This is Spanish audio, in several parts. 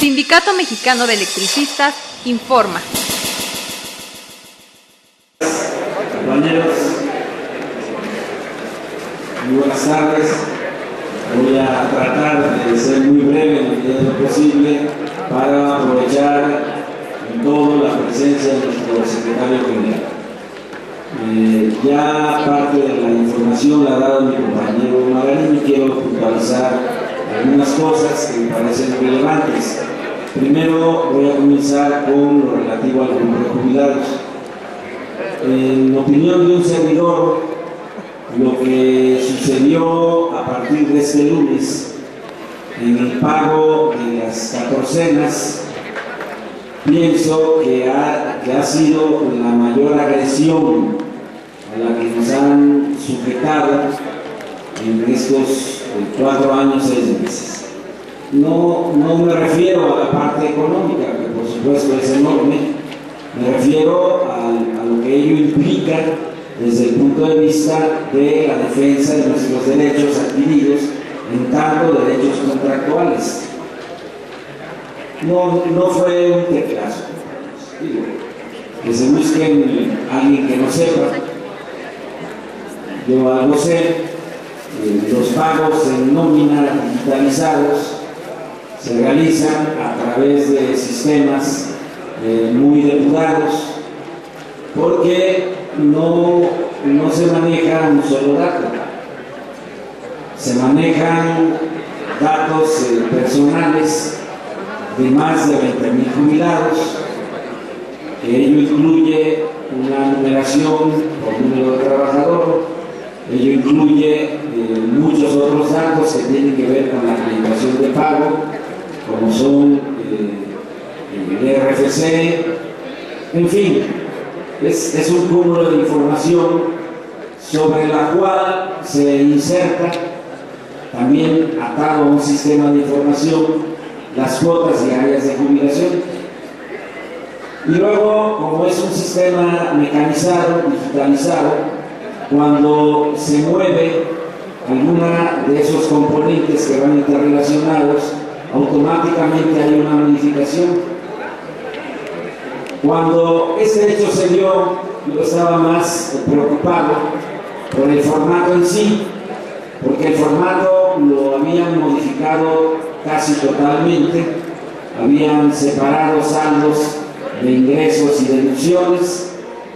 Sindicato Mexicano de Electricistas informa. Compañeros, muy buenas tardes. Voy a tratar de ser muy breve en la medida de lo posible para aprovechar en todo la presencia de nuestro secretario general. Ya parte de la información la ha dado mi compañero Magarín y quiero puntualizar algunas cosas que me parecen relevantes. Primero voy a comenzar con lo relativo al grupo de jubilados. En opinión de un servidor, lo que sucedió a partir de este lunes en el pago de las catorcenas, pienso que ha sido la mayor agresión a la que nos han sujetado en estos 4 años, 6 meses. No me refiero a la parte económica, que por supuesto es enorme, me refiero a lo que ello implica desde el punto de vista de la defensa de nuestros derechos adquiridos, en tanto derechos contractuales. No fue un teclazo. Que se busquen alguien que no sepa. Yo algo sé. Los pagos en nómina digitalizados se realizan a través de sistemas muy depurados, porque no se maneja un solo dato, se manejan datos personales de más de 20,000 jubilados, que ello incluye una numeración por número de trabajador, ello incluye muchos otros datos que tienen que ver con la acreditación de pago, como son el RFC, en fin, es un cúmulo de información sobre la cual se inserta, también atado a un sistema de información, las cuotas diarias de jubilación. Y luego, como es un sistema mecanizado, digitalizado, cuando se mueve alguna de esos componentes que van interrelacionados, automáticamente hay una modificación. Cuando este hecho se dio, yo estaba más preocupado por el formato en sí, porque el formato lo habían modificado casi totalmente, habían separado saldos de ingresos y deducciones,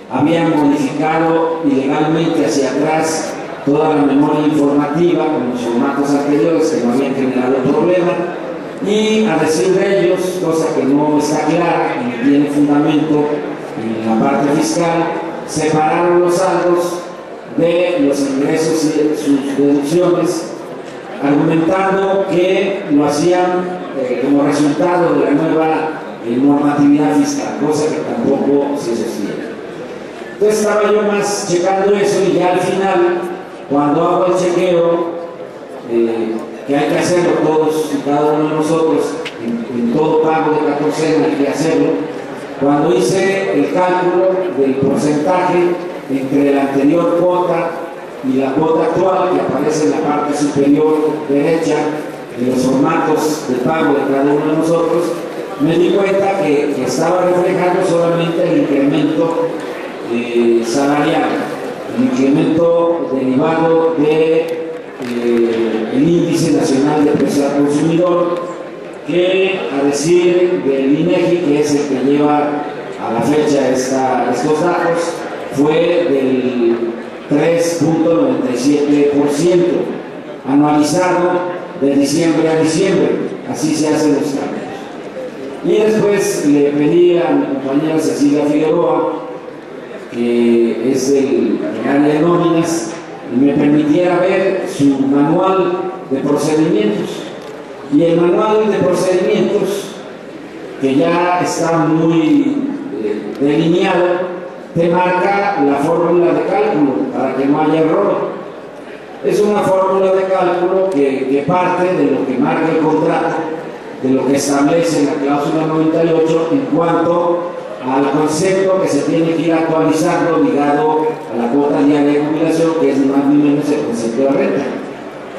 habían modificado ilegalmente hacia atrás toda la memoria informativa con los formatos anteriores que no habían generado problema, y a decir de ellos, cosa que no está clara y no tiene fundamento en la parte fiscal, separaron los saldos de los ingresos y sus deducciones, argumentando que lo hacían como resultado de la nueva normatividad fiscal, cosa que tampoco se sostiene. Entonces estaba yo más checando eso, y ya al final, cuando hago el chequeo, que hay que hacerlo todos y cada uno de nosotros, en todo pago de catorcena hay que hacerlo, cuando hice el cálculo del porcentaje entre la anterior cuota y la cuota actual, que aparece en la parte superior derecha de los formatos de pago de cada uno de nosotros, me di cuenta que estaba reflejando solamente el incremento salarial, el incremento derivado de el índice nacional de precios al consumidor, que a decir del INEGI, que es el que lleva a la fecha estos datos, fue del 3.97% anualizado de diciembre a diciembre. Así se hacen los cambios. Y después le pedí a mi compañera Cecilia Figueroa, que es el área de nóminas, y me permitiera ver su manual de procedimientos. Y el manual de procedimientos, que ya está muy delineado, te marca la fórmula de cálculo para que no haya error. Es una fórmula de cálculo que parte de lo que marca el contrato, de lo que establece la cláusula 98 en cuanto al concepto que se tiene que ir actualizando ligado a la cuota diaria de jubilación, que es ni más ni menos el concepto de renta.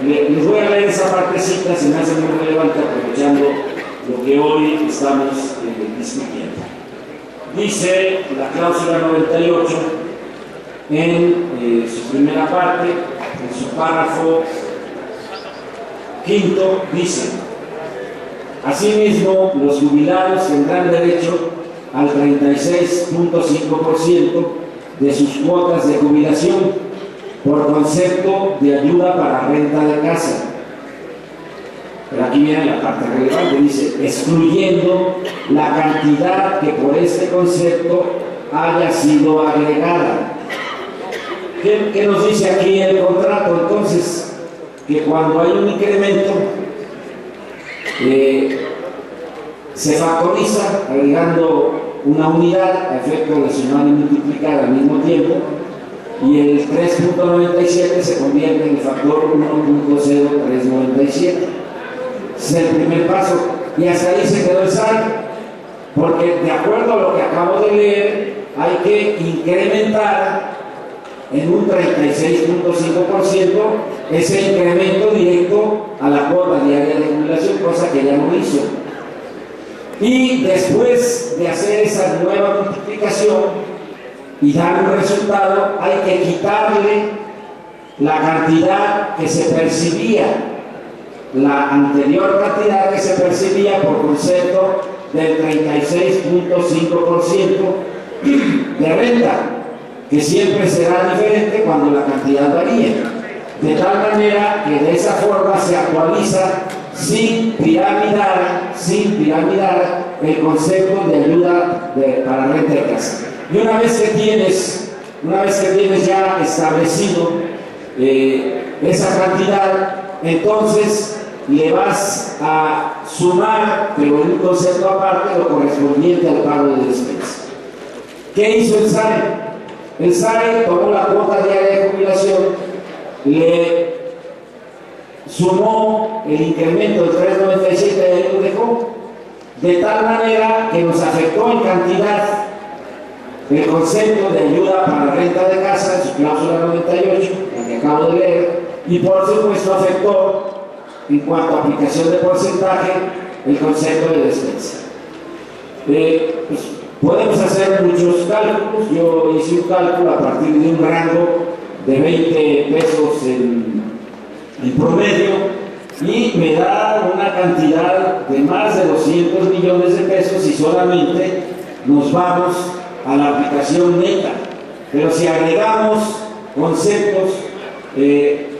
Les voy a leer esa partecita, se me hace muy relevante aprovechando lo que que hoy estamos discutiendo. Dice la cláusula 98 en su primera parte, en su párrafo quinto, dice: asimismo, los jubilados tendrán derecho al 36.5% de sus cuotas de jubilación por concepto de ayuda para renta de casa. Pero aquí viene la parte relevante, dice: excluyendo la cantidad que por este concepto haya sido agregada. ¿Qué nos dice aquí el contrato? Entonces, que cuando hay un incremento, se factoriza agregando una unidad a efecto de sumar y multiplicar al mismo tiempo, y el 3.97 se convierte en el factor 1.0397. Es el primer paso, y hasta ahí se quedó el SAI, porque de acuerdo a lo que acabo de leer, hay que incrementar en un 36.5% ese incremento directo a la cuota diaria de jubilación, cosa que ya no hizo. Y después de hacer esa nueva multiplicación y dar un resultado, hay que quitarle la cantidad que se percibía, la anterior cantidad que se percibía por concepto del 36.5% de renta, que siempre será diferente cuando la cantidad varíe, de tal manera que de esa forma se actualiza sin piramidar el concepto de ayuda para renta de casa. Y una vez que tienes ya establecido esa cantidad, entonces le vas a sumar, pero en un concepto aparte, lo correspondiente al pago de despensa. ¿Qué hizo el SAE? El SAE tomó la cuota diaria de jubilación, le sumó el incremento del 3.97 y lo dejó, de tal manera que nos afectó en cantidad el concepto de ayuda para renta de casa en su cláusula 98, la que acabo de leer, y por supuesto afectó en cuanto a aplicación de porcentaje el concepto de despensa. Pues, podemos hacer muchos cálculos. Yo hice un cálculo a partir de un rango de 20 pesos en promedio, y me da una cantidad de más de 200 millones de pesos si solamente nos vamos a la aplicación neta. Pero si agregamos conceptos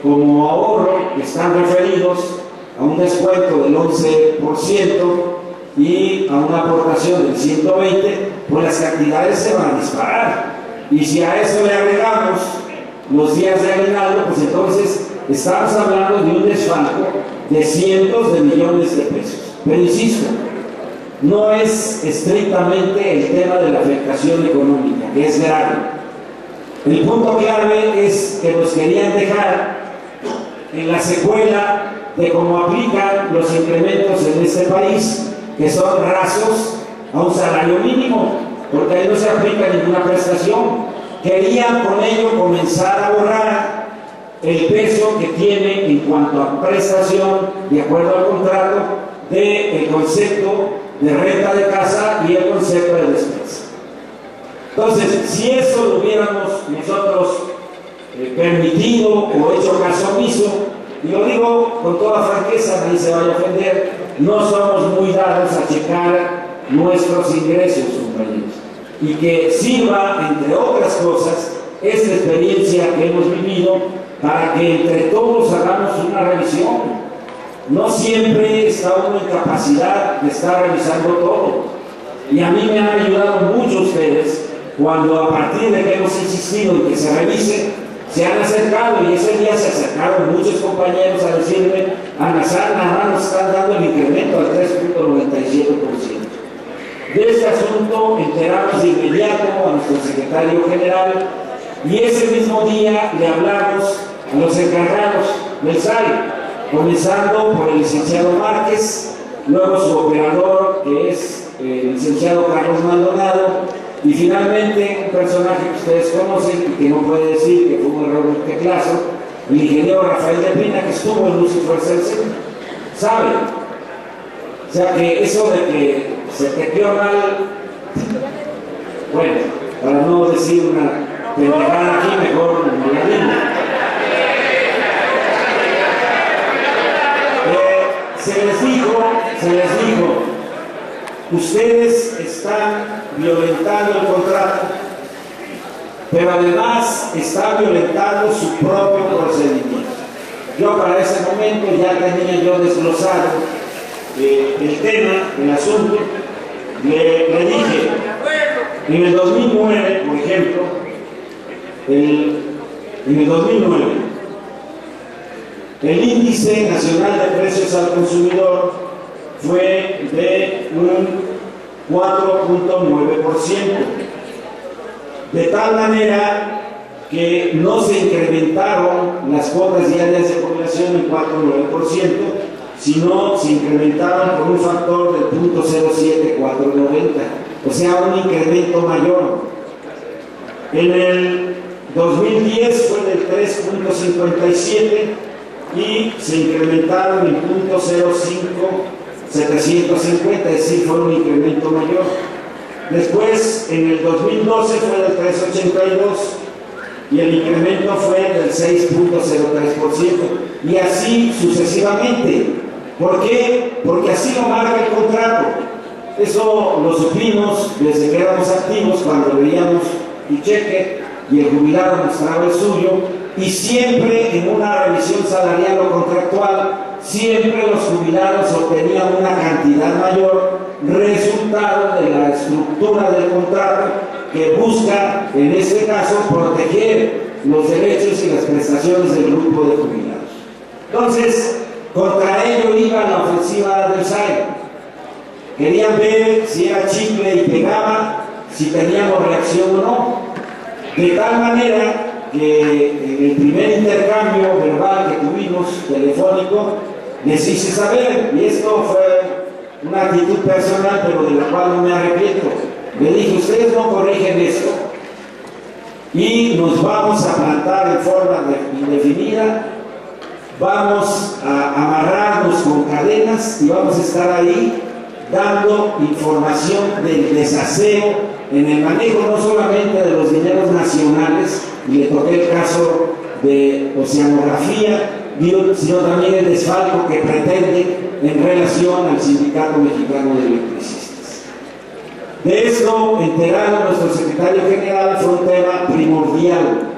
como ahorro, que están referidos a un descuento del 11% y a una aportación del 120%, pues las cantidades se van a disparar. Y si a eso le agregamos los días de aguinaldo, pues entonces estamos hablando de un desfalco de cientos de millones de pesos. Pero insisto, no es estrictamente el tema de la afectación económica, que es grave. El punto clave es que nos querían dejar en la secuela de cómo aplican los incrementos en este país, que son rasos a un salario mínimo, porque ahí no se aplica ninguna prestación. Querían con ello comenzar a borrar el peso que tiene en cuanto a prestación, de acuerdo al contrato, del concepto de renta de casa y el concepto de despensa. Entonces, si eso lo hubiéramos nosotros permitido o hecho caso omiso, y lo digo con toda franqueza, nadie se vaya a ofender, no somos muy dados a checar nuestros ingresos, compañeros, y que sirva, entre otras cosas, esta experiencia que hemos vivido para que entre todos hagamos una revisión. No siempre está uno en capacidad de estar revisando todo, y a mí me han ayudado mucho ustedes cuando, a partir de que hemos insistido en que se revise, se han acercado, y ese día se acercaron muchos compañeros a decirme: Ana Sara, nada más nos están dando el incremento al 3.97%. De este asunto enteramos de inmediato a nuestro secretario general, y ese mismo día le hablamos a los encargados del SAE, comenzando por el licenciado Márquez, luego su operador, que es el licenciado Carlos Maldonado, y finalmente un personaje que ustedes conocen y que no puede decir que fue un error de teclazo, el ingeniero Rafael de Pina, que estuvo en Luz y Fuerza del Centro. ¿Saben? O sea que eso de que se tequeó mal, bueno, para no decir una pendejada aquí, mejor no la digo. Se les dijo, ustedes están violentando el contrato, pero además están violentando su propio procedimiento. Yo para ese momento ya tenía yo desglosado el tema, el asunto. Le dije, en el 2009, por ejemplo, en el 2009, el índice nacional de precios al consumidor fue de un 4.9%, de tal manera que no se incrementaron las cuotas diarias de jubilación en 4.9%, sino se incrementaron por un factor del 0.07490, o sea, un incremento mayor. En el 2010 fue del 3.57 y se incrementaron en 0.05750, es decir, fue un incremento mayor. Después, en el 2012 fue del 3.82 y el incremento fue del 6.03%, y así sucesivamente. ¿Por qué? Porque así lo marca el contrato. Eso lo supimos desde que éramos activos, cuando veíamos el cheque y el jubilado mostraba el suyo, y siempre en una revisión salarial o contractual, siempre los jubilados obtenían una cantidad mayor, resultado de la estructura del contrato que busca, en este caso, proteger los derechos y las prestaciones del grupo de jubilados. Entonces, contra ello iba la ofensiva del SAE. Querían ver si era chicle y pegaba, si teníamos reacción o no. De tal manera que en el primer intercambio verbal que tuvimos, telefónico, les hice saber, y esto fue una actitud personal, pero de la cual no me arrepiento. Le dije, ustedes no corrigen esto y nos vamos a plantar en forma indefinida, vamos a amarrarnos con cadenas y vamos a estar ahí dando información del desaseo en el manejo no solamente de los dineros nacionales, y le toqué el caso de oceanografía, sino también el desfalco que pretende en relación al Sindicato Mexicano de Electricistas. De esto, enterado nuestro secretario general, fue un tema primordial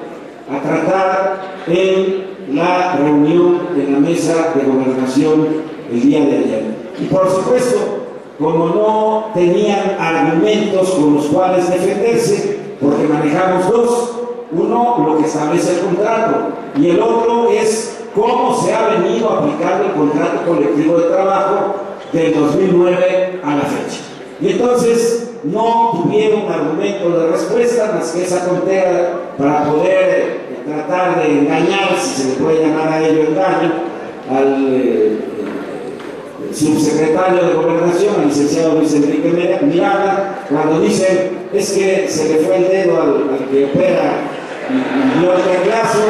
a tratar en la reunión de la mesa de gobernación el día de ayer. Y por supuesto, como no tenían argumentos con los cuales defenderse, porque manejamos dos, uno lo que establece el contrato y el otro es cómo se ha venido aplicando el contrato colectivo de trabajo del 2009 a la fecha. Y entonces no tuvieron argumento de respuesta más que esa tontera para poder tratar de engañar, si se le puede llamar a ello engaño, al subsecretario de Gobernación, el licenciado Luis Enrique Miranda, cuando dicen es que se le fue el dedo al que opera y dio el reglazo.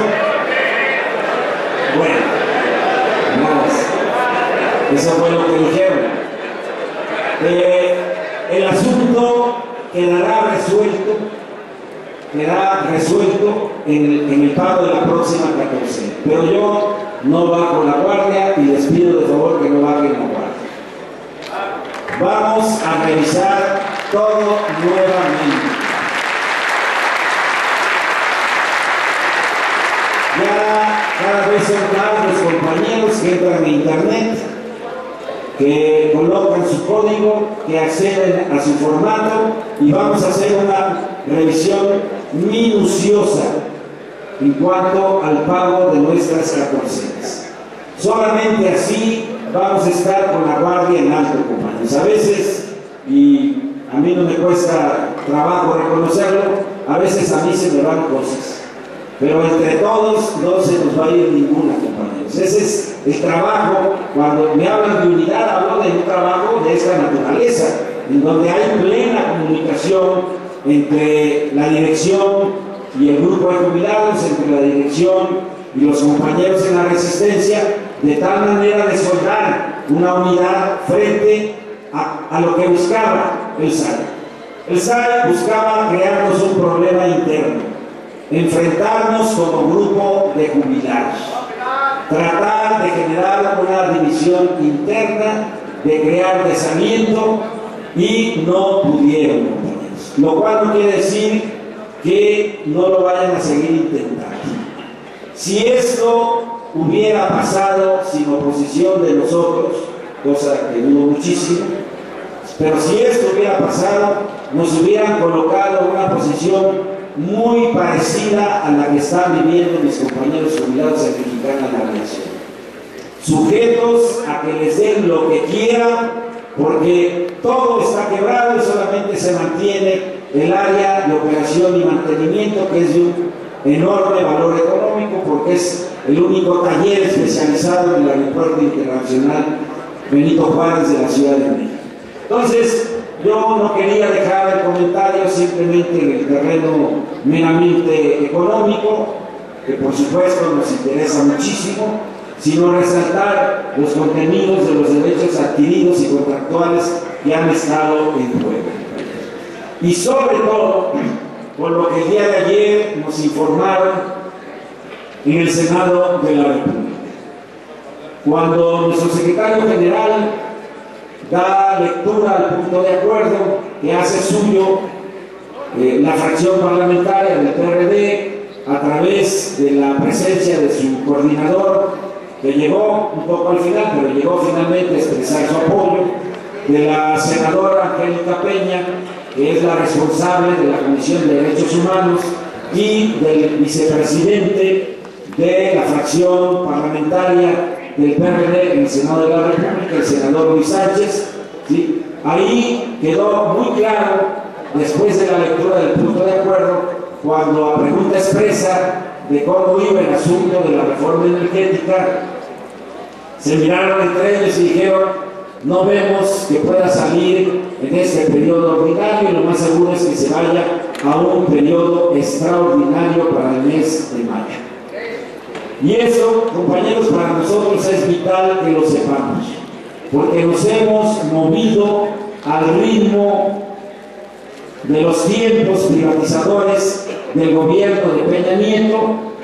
Bueno, eso fue lo que dijeron. El asunto quedará resuelto en el pago de la próxima 14. Pero yo no bajo la guardia y les pido de favor que no bajen la guardia. Vamos a revisar todo nuevamente. Ya cada vez son más los compañeros que entran en internet, que colocan su código, que acceden a su formato, y vamos a hacer una revisión minuciosa en cuanto al pago de nuestras 14. Solamente así vamos a estar con la guardia en alto, compañeros. A veces, y a mí no me cuesta trabajo reconocerlo, a veces a mí se me van cosas, pero entre todos no se nos va a ir ninguna, compañeros. Ese es el trabajo. Cuando me hablan de unidad, hablo de un trabajo de esta naturaleza, en donde hay plena comunicación entre la dirección y el grupo de jubilados, entre la dirección y los compañeros en la resistencia, de tal manera de soldar una unidad frente a lo que buscaba el SAE. El SAE buscaba crearnos un problema interno, enfrentarnos como grupo de jubilados, tratar de generar una división interna, de crear desaliento, y no pudieron, compañeros. Lo cual no quiere decir que no lo vayan a seguir intentando. Si esto hubiera pasado sin oposición de nosotros, cosa que dudo muchísimo, pero si esto hubiera pasado, nos hubieran colocado en una posición muy parecida a la que están viviendo mis compañeros jubilados en Mexicana de la Aviación, sujetos a que les den lo que quieran, porque todo está quebrado y solamente se mantiene el área de operación y mantenimiento, que es de un enorme valor económico, porque es el único taller especializado en el Aeropuerto Internacional Benito Juárez de la Ciudad de México. Entonces, yo no quería dejar el comentario simplemente en el terreno meramente económico, que por supuesto nos interesa muchísimo, sino resaltar los contenidos de los derechos adquiridos y contractuales que han estado en juego. Y sobre todo, por lo que el día de ayer nos informaron en el Senado de la República. Cuando nuestro secretario general da lectura al punto de acuerdo que hace suyo la fracción parlamentaria del PRD a través de la presencia de su coordinador, que llegó un poco al final, pero llegó finalmente a expresar su apoyo, de la senadora Angélica Peña, que es la responsable de la Comisión de Derechos Humanos, y del vicepresidente de la fracción parlamentaria del PRD en el Senado de la República, el senador Luis Sánchez, ¿sí? Ahí quedó muy claro, después de la lectura del punto de acuerdo, cuando a pregunta expresa de cómo iba el asunto de la reforma energética, se miraron entre ellos y dijeron: no vemos que pueda salir en este periodo ordinario, y lo más seguro es que se vaya a un periodo extraordinario para el mes de mayo. Y eso, compañeros, para nosotros es vital que lo sepamos, porque nos hemos movido al ritmo de los tiempos privatizadores del gobierno de Peña Nieto,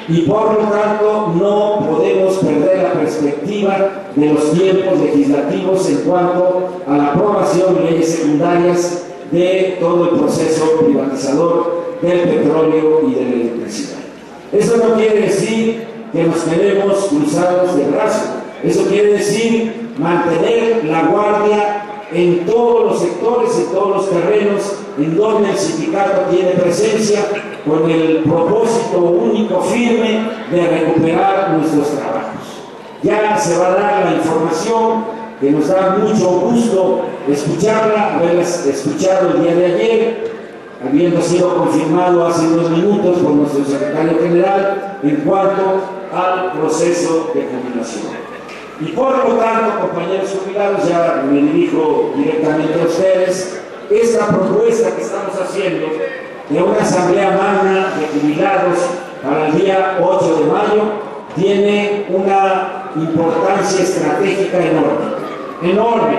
y por lo tanto no podemos perder la perspectiva de los tiempos legislativos en cuanto a la aprobación de leyes secundarias de todo el proceso privatizador del petróleo y de la electricidad. Eso no quiere decir que nos quedemos cruzados de brazos. Eso quiere decir mantener la guardia en todos los sectores, en todos los terrenos en donde el sindicato tiene presencia, con el propósito único firme de recuperar nuestros trabajos. Ya se va a dar la información, que nos da mucho gusto escucharla, haberla escuchado el día de ayer, habiendo sido confirmado hace unos minutos por nuestro secretario general en cuanto al proceso de jubilación. Y por lo tanto, compañeros jubilados, ya me dirijo directamente a ustedes, esta propuesta que estamos haciendo de una asamblea magna de jubilados para el día 8 de mayo tiene una importancia estratégica enorme, enorme.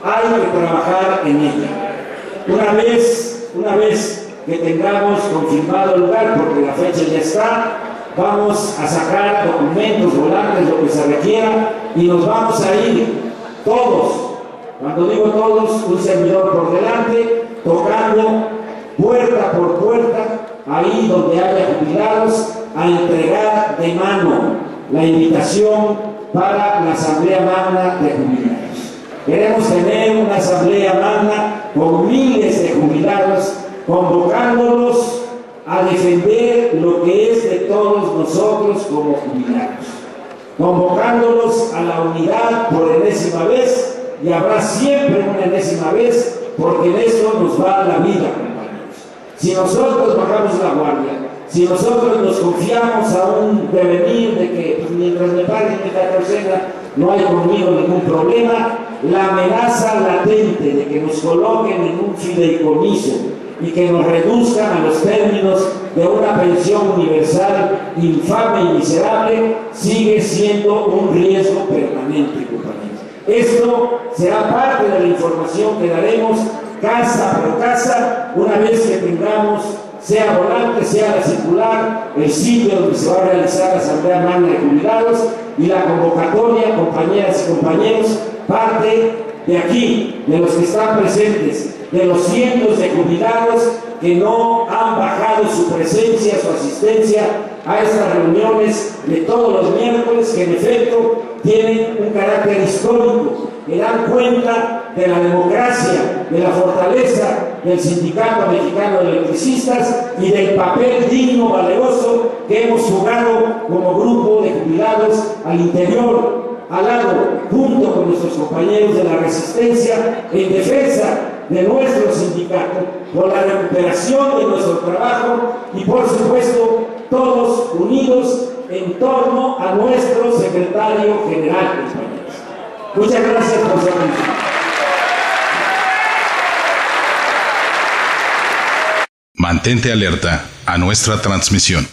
Hay que trabajar en ella. Una vez que tengamos confirmado el lugar, porque la fecha ya está, vamos a sacar documentos, volantes, lo que se requiera, y nos vamos a ir todos, cuando digo todos, un servidor por delante, tocando puerta por puerta, ahí donde haya jubilados, a entregar de mano la invitación para la Asamblea Magna de Jubilados. Queremos tener una Asamblea Magna con miles de jubilados, convocándolos a defender lo que es de todos nosotros como jubilados, convocándolos a la unidad por enésima vez, y habrá siempre una enésima vez, porque en eso nos va la vida, compañeros. Si nosotros bajamos la guardia, si nosotros nos confiamos a un devenir de que pues, mientras me paguen mi catorcena no hay conmigo ningún problema, la amenaza latente de que nos coloquen en un fideicomiso y que nos reduzcan a los términos de una pensión universal infame y miserable sigue siendo un riesgo permanente, compañeros. Esto será parte de la información que daremos casa por casa una vez que tengamos, sea volante, sea la circular, el sitio donde se va a realizar la Asamblea Magna de Jubilados y la convocatoria, compañeras y compañeros, parte de aquí, de los que están presentes, de los cientos de jubilados que no han bajado su presencia, su asistencia a estas reuniones de todos los miércoles, que en efecto tienen un carácter histórico, que dan cuenta de la democracia, de la fortaleza del Sindicato Mexicano de Electricistas y del papel digno, valeroso que hemos jugado como grupo de jubilados al interior, al lado, junto con nuestros compañeros de la Resistencia, en defensa de nuestro sindicato, por la recuperación de nuestro trabajo y, por supuesto, todos unidos en torno a nuestro secretario general, compañeros. Muchas gracias por su atención. Mantente alerta a nuestra transmisión.